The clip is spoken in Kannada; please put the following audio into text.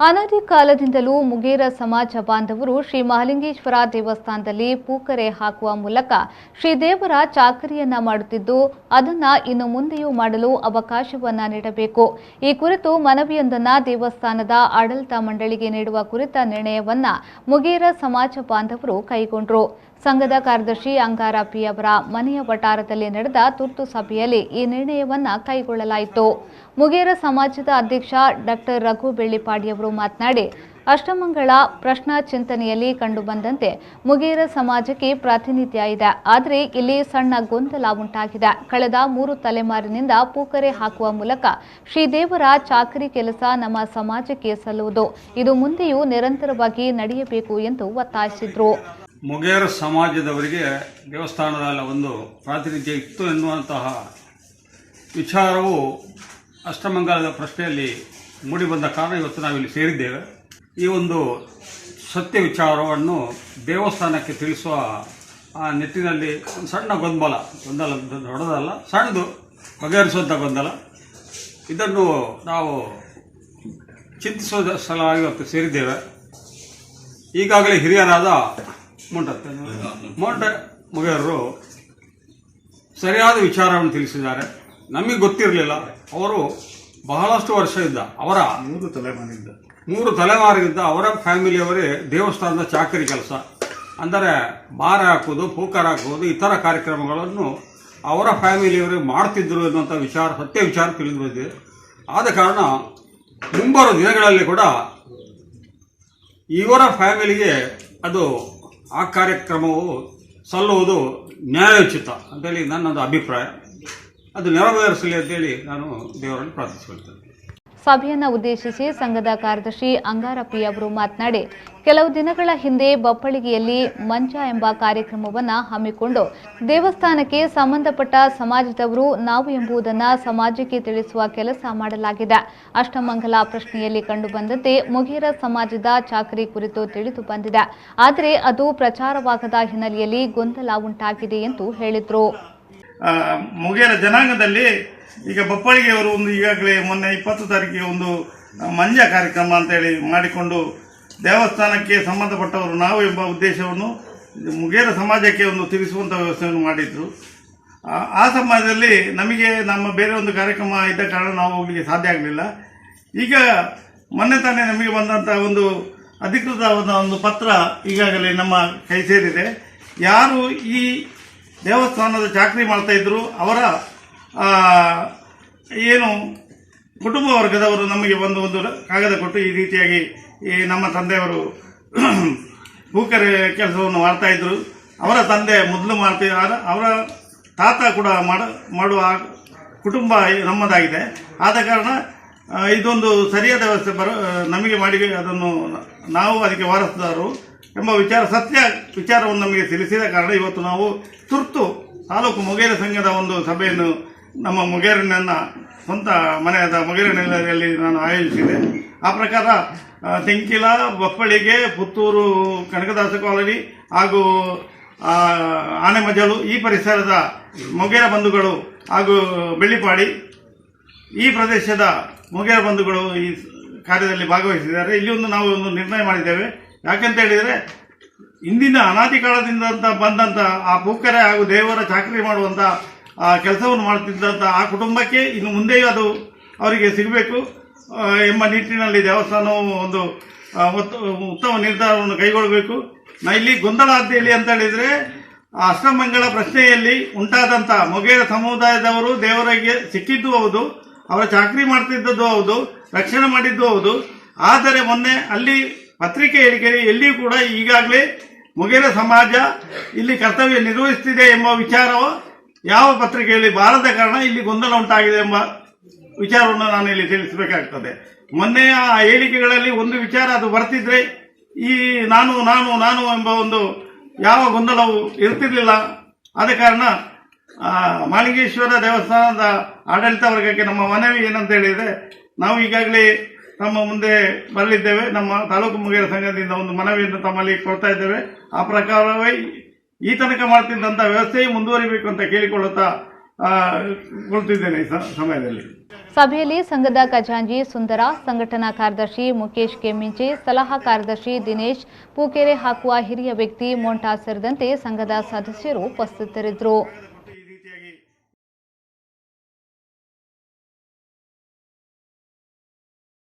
ಅನಾದಿ ಕಾಲದಿಂದಲೂ ಮುಗೇರ ಸಮಾಜ ಬಾಂಧವರು ಶ್ರೀ ಮಹಾಲಿಂಗೇಶ್ವರ ದೇವಸ್ಥಾನದಲ್ಲಿ ಪೂಕರೆ ಹಾಕುವ ಮೂಲಕ ಶ್ರೀದೇವರ ಚಾಕರಿಯನ್ನ ಮಾಡುತ್ತಿದ್ದು ಅದನ್ನ ಇನ್ನು ಮುಂದೆಯೂ ಮಾಡಲು ಅವಕಾಶವನ್ನ ನೀಡಬೇಕು. ಈ ಕುರಿತು ಮನವಿಯೊಂದನ್ನು ದೇವಸ್ಥಾನದ ಆಡಳಿತ ಮಂಡಳಿಗೆ ನೀಡುವ ಕುರಿತ ನಿರ್ಣಯವನ್ನ ಮುಗೇರ ಸಮಾಜ ಬಾಂಧವರು ಕೈಗೊಂಡರು. ಸಂಘದ ಕಾರ್ಯದರ್ಶಿ ಅಂಗಾರ ಪಿ ಅವರ ಮನೆಯ ವಟಾರದಲ್ಲಿ ನಡೆದ ತುರ್ತು ಸಭೆಯಲ್ಲಿ ಈ ನಿರ್ಣಯವನ್ನ ಕೈಗೊಳ್ಳಲಾಯಿತು. ಮುಗೇರ ಸಮಾಜದ ಅಧ್ಯಕ್ಷ ಡಾಕ್ಟರ್ ರಘು ಬೆಳ್ಳಿಪಾಡಿಯವರು ಮಾತನಾಡಿ, ಅಷ್ಟಮಂಗಳ ಪ್ರಶ್ನಾ ಚಿಂತನೆಯಲ್ಲಿ ಕಂಡುಬಂದಂತೆ ಮುಗೇರ ಸಮಾಜಕ್ಕೆ ಪ್ರಾತಿನಿಧ್ಯ ಇದೆ. ಆದರೆ ಇಲ್ಲಿ ಸಣ್ಣ ಗೊಂದಲ ಉಂಟಾಗಿದೆ. ಕಳೆದ 3 ತಲೆಮಾರಿನಿಂದ ಪೂಕರೆ ಹಾಕುವ ಮೂಲಕ ಶ್ರೀದೇವರ ಚಾಕರಿ ಕೆಲಸ ನಮ್ಮ ಸಮಾಜಕ್ಕೆ ಸಲ್ಲುವುದು. ಇದು ಮುಂದೆಯೂ ನಿರಂತರವಾಗಿ ನಡೆಯಬೇಕು ಎಂದು ಒತ್ತಾಯಿಸಿದರು. ಮುಗೇರ ಸಮಾಜದವರಿಗೆ ದೇವಸ್ಥಾನದಲ್ಲಿ ಒಂದು ಪ್ರಾತಿನಿಧ್ಯ ಇತ್ತು ಎನ್ನುವಂತಹ ವಿಚಾರವು ಅಷ್ಟಮಂಗಲದ ಪ್ರಶ್ನೆಯಲ್ಲಿ ಮೂಡಿಬಂದ ಕಾರಣ ಇವತ್ತು ನಾವಿಲ್ಲಿ ಸೇರಿದ್ದೇವೆ. ಈ ಒಂದು ಸತ್ಯ ವಿಚಾರವನ್ನು ದೇವಸ್ಥಾನಕ್ಕೆ ತಿಳಿಸುವ ಆ ನಿಟ್ಟಿನಲ್ಲಿ ಒಂದು ಸಣ್ಣ ಗೊಂದಲ ದೊಡ್ಡದಲ್ಲ, ಸಣ್ಣದು ಬಗೆಹರಿಸುವಂಥ ಗೊಂದಲ. ಇದನ್ನು ನಾವು ಚಿಂತಿಸುವ ಸಲುವಾಗಿ ಇವತ್ತು ಸೇರಿದ್ದೇವೆ. ಈಗಾಗಲೇ ಹಿರಿಯರಾದ ಮೊಂಟೆ ಮುಗೇರರು ಸರಿಯಾದ ವಿಚಾರವನ್ನು ತಿಳಿಸಿದ್ದಾರೆ. ನಮಗೆ ಗೊತ್ತಿರಲಿಲ್ಲ. ಅವರು ಬಹಳಷ್ಟು ವರ್ಷದಿಂದ ಅವರ 3 ತಲೆಮಾರಿನಿಂದ ಅವರ ಫ್ಯಾಮಿಲಿಯವರೇ ದೇವಸ್ಥಾನದ ಚಾಕರಿ ಕೆಲಸ ಅಂದರೆ ಬಾರೆ ಹಾಕುವುದು, ಪೂಕರ್ ಹಾಕುವುದು, ಇತರ ಕಾರ್ಯಕ್ರಮಗಳನ್ನು ಅವರ ಫ್ಯಾಮಿಲಿಯವರೇ ಮಾಡ್ತಿದ್ರು ಎನ್ನುವಂಥ ಸತ್ಯ ವಿಚಾರ ತಿಳಿದು ಬಂದಿದೆ. ಆದ ಕಾರಣ ಮುಂಬರುವ ದಿನಗಳಲ್ಲಿ ಕೂಡ ಇವರ ಫ್ಯಾಮಿಲಿಗೆ ಅದು ಆ ಕಾರ್ಯಕ್ರಮವು ಸಲ್ಲುವುದು ನ್ಯಾಯೋಚಿತ ಅಂತೇಳಿ ನನ್ನದು ಅಭಿಪ್ರಾಯ. ಅದು ನೆರವೇರಿಸಲಿ ಅಂತೇಳಿ ನಾನು ದೇವರನ್ನು ಪ್ರಾರ್ಥಿಸಿಕೊಳ್ತೇನೆ. ಸಭೆಯನ್ನು ಉದ್ದೇಶಿಸಿ ಸಂಘದ ಕಾರ್ಯದರ್ಶಿ ಅಂಗಾರ ಪಿ ಅವರು ಮಾತನಾಡಿ, ಕೆಲವು ದಿನಗಳ ಹಿಂದೆ ಬಪ್ಪಳಿಗೆಯಲ್ಲಿ ಮಂಚ ಎಂಬ ಕಾರ್ಯಕ್ರಮವನ್ನು ಹಮ್ಮಿಕೊಂಡು ದೇವಸ್ಥಾನಕ್ಕೆ ಸಂಬಂಧಪಟ್ಟ ಸಮಾಜದವರು ನಾವು ಎಂಬುದನ್ನು ಸಮಾಜಕ್ಕೆ ತಿಳಿಸುವ ಕೆಲಸ ಮಾಡಲಾಗಿದೆ. ಅಷ್ಟಮಂಗಲ ಪ್ರಶ್ನೆಯಲ್ಲಿ ಕಂಡುಬಂದಂತೆ ಮುಗೇರ ಸಮಾಜದ ಚಾಕರಿ ಕುರಿತು ತಿಳಿದು ಬಂದಿದೆ. ಆದರೆ ಅದು ಪ್ರಚಾರವಾಗದ ಹಿನ್ನೆಲೆಯಲ್ಲಿ ಗೊಂದಲ ಉಂಟಾಗಿದೆ ಎಂದು ಹೇಳಿದರು. ಮುಗೇರ ಜನಾಂಗದಲ್ಲಿ ಈಗ ಬಪ್ಪಳಿಗೆಯವರು ಈಗಾಗಲೇ ಮೊನ್ನೆ 20 ತಾರೀಕಿಗೆ ಒಂದು ಮಂಜ ಕಾರ್ಯಕ್ರಮ ಅಂತೇಳಿ ಮಾಡಿಕೊಂಡು ದೇವಸ್ಥಾನಕ್ಕೆ ಸಂಬಂಧಪಟ್ಟವರು ನಾವು ಎಂಬ ಉದ್ದೇಶವನ್ನು ಮುಗೇರ ಸಮಾಜಕ್ಕೆ ಒಂದು ತಿಳಿಸುವಂಥ ವ್ಯವಸ್ಥೆಯನ್ನು ಮಾಡಿದ್ರು. ಆ ಸಮಾಜದಲ್ಲಿ ನಮಗೆ ನಮ್ಮ ಬೇರೆ ಒಂದು ಕಾರ್ಯಕ್ರಮ ಇದ್ದ ಕಾರಣ ನಾವು ಹೋಗಲಿಕ್ಕೆ ಸಾಧ್ಯ ಆಗಲಿಲ್ಲ. ಈಗ ಮೊನ್ನೆ ತಾನೇ ನಮಗೆ ಬಂದಂಥ ಒಂದು ಅಧಿಕೃತವಾದ ಒಂದು ಪತ್ರ ಈಗಾಗಲೇ ನಮ್ಮ ಕೈ ಸೇರಿದೆ. ಯಾರು ಈ ದೇವಸ್ಥಾನದ ಚಾಕರಿ ಮಾಡ್ತಾ ಇದ್ರು ಅವರ ಏನು ಕುಟುಂಬ ವರ್ಗದವರು ನಮಗೆ ಒಂದು ಕಾಗದ ಕೊಟ್ಟು ಈ ರೀತಿಯಾಗಿ ನಮ್ಮ ತಂದೆಯವರು ಪೂಕರೆ ಕೆಲಸವನ್ನು ಮಾಡ್ತಾ ಇದ್ರು, ಅವರ ತಂದೆ ಮೊದಲು ಮಾಡ್ತಿದ್ದಾರೆ, ಅವರ ತಾತ ಕೂಡ ಮಾಡುವ ಕುಟುಂಬ ನಮ್ಮದಾಗಿದೆ. ಆದ ಕಾರಣ ಇದೊಂದು ಸರಿಯಾದ ವ್ಯವಸ್ಥೆ ನಮಗೆ ಮಾಡಿ ಅದನ್ನು ನಾವು ಅದಕ್ಕೆ ವಾರಸುದಾರರು ಎಂಬ ಸತ್ಯ ವಿಚಾರವನ್ನು ನಮಗೆ ತಿಳಿಸಿದ ಕಾರಣ ಇವತ್ತು ನಾವು ತುರ್ತು ತಾಲೂಕು ಮುಗೇರ ಸಂಘದ ಒಂದು ಸಭೆಯನ್ನು ನಮ್ಮ ಮುಗೇರಿನ ಸ್ವಂತ ಮನೆಯಾದ ಮುಗೇರಿನಲ್ಲಿ ನಾನು ಆಯೋಜಿಸಿದೆ. ಆ ಪ್ರಕಾರ ತೆಂಕಿಲ, ಬಪ್ಪಳಿಗೆ, ಪುತ್ತೂರು, ಕನಕದಾಸ ಕಾಲೋನಿ ಹಾಗೂ ಆನೆಮಜಲು ಈ ಪರಿಸರದ ಮುಗೇರ ಬಂಧುಗಳು ಹಾಗೂ ಬೆಳ್ಳಿಪಾಡಿ ಈ ಪ್ರದೇಶದ ಮುಗೇರ ಬಂಧುಗಳು ಈ ಕಾರ್ಯದಲ್ಲಿ ಭಾಗವಹಿಸಿದ್ದಾರೆ. ಇಲ್ಲಿ ನಾವು ಒಂದು ನಿರ್ಣಯ ಮಾಡಿದ್ದೇವೆ. ಯಾಕೆಂತ ಹೇಳಿದರೆ ಇಂದಿನ ಅನಾದಿ ಕಾಲದಿಂದ ಬಂದಂಥ ಆ ಪೂಕರೆ ಹಾಗೂ ದೇವರ ಚಾಕರಿ ಮಾಡುವಂಥ ಕೆಲಸವನ್ನು ಮಾಡುತ್ತಿದ್ದಂಥ ಆ ಕುಟುಂಬಕ್ಕೆ ಇನ್ನು ಮುಂದೆಯೂ ಅದು ಅವರಿಗೆ ಸಿಗಬೇಕು ಎಂಬ ನಿಟ್ಟಿನಲ್ಲಿ ದೇವಸ್ಥಾನವು ಒಂದು ಉತ್ತಮ ನಿರ್ಧಾರವನ್ನು ಕೈಗೊಳ್ಳಬೇಕು. ಇಲ್ಲಿ ಗೊಂದಲ ಆದ್ಯಲ್ಲಿ ಅಂತ ಹೇಳಿದರೆ ಅಷ್ಟಮಂಗಳ ಪ್ರಶ್ನೆಯಲ್ಲಿ ಉಂಟಾದಂಥ ಮುಗೇರ ಸಮುದಾಯದವರು ದೇವರಿಗೆ ಸಿಕ್ಕಿದ್ದು ಹೌದು, ಅವರ ಚಾಕರಿ ಮಾಡ್ತಿದ್ದದ್ದು ಹೌದು, ರಕ್ಷಣೆ ಮಾಡಿದ್ದು ಹೌದು. ಆದರೆ ಮೊನ್ನೆ ಅಲ್ಲಿ ಪತ್ರಿಕೆ ಹೇಳಿಕೆಯಲ್ಲಿ ಎಲ್ಲಿಯೂ ಕೂಡ ಈಗಾಗಲೇ ಮುಗೇರ ಸಮಾಜ ಇಲ್ಲಿ ಕರ್ತವ್ಯ ನಿರ್ವಹಿಸುತ್ತಿದೆ ಎಂಬ ವಿಚಾರವು ಯಾವ ಪತ್ರಿಕೆಯಲ್ಲಿ ಬಾರದ ಕಾರಣ ಇಲ್ಲಿ ಗೊಂದಲ ಉಂಟಾಗಿದೆ ಎಂಬ ವಿಚಾರವನ್ನು ನಾನು ಇಲ್ಲಿ ತಿಳಿಸಬೇಕಾಗ್ತದೆ. ಮೊನ್ನೆಯ ಹೇಳಿಕೆಗಳಲ್ಲಿ ಒಂದು ವಿಚಾರ ಅದು ಬರ್ತಿದ್ರೆ ಈ ನಾನು ನಾನು ನಾನು ಎಂಬ ಒಂದು ಯಾವ ಗೊಂದಲವು ಇರ್ತಿರ್ಲಿಲ್ಲ. ಆದ ಕಾರಣ ಮಹಾಲಿಂಗೇಶ್ವರ ದೇವಸ್ಥಾನದ ಆಡಳಿತ ವರ್ಗಕ್ಕೆ ನಮ್ಮ ಮನವಿ ಏನಂತ ಹೇಳಿದರೆ, ನಾವು ಈಗಾಗಲೇ ತಮ್ಮ ಮುಂದೆ ಬರಲಿದ್ದೇವೆ. ನಮ್ಮ ತಾಲೂಕು ಮುಗೇರ ಸಂಘದಿಂದ ಒಂದು ಮನವಿಯನ್ನು ತಮ್ಮಲ್ಲಿ ಕೊಡ್ತಾ ಇದ್ದೇವೆ. ಆ ಪ್ರಕಾರವೇ ಈ ತನಕ ಮಾಡ್ತಿದ್ದಂಥ ವ್ಯವಸ್ಥೆಯೇ ಮುಂದುವರಿಬೇಕು ಅಂತ ಕೇಳಿಕೊಳ್ಳುತ್ತಾ ಕೊಳ್ತಿದ್ದೇನೆ ಈ ಸಮಯದಲ್ಲಿ. ಸಭೆಯಲ್ಲಿ ಸಂಘದ ಖಜಾಂಚಿ ಸುಂದರ, ಸಂಘಟನಾ ಕಾರ್ಯದರ್ಶಿ ಮುಖೇಶ್ ಕೆಮ್ಮಿಂಚೆ, ಸಲಹಾ ಕಾರ್ಯದರ್ಶಿ ದಿನೇಶ್, ಪೂಕೆರೆ ಹಾಕುವ ಹಿರಿಯ ವ್ಯಕ್ತಿ ಮೋಂಟಾ ಸೇರಿದಂತೆ ಸಂಘದ ಸದಸ್ಯರು ಉಪಸ್ಥಿತರಿದ್ದರು.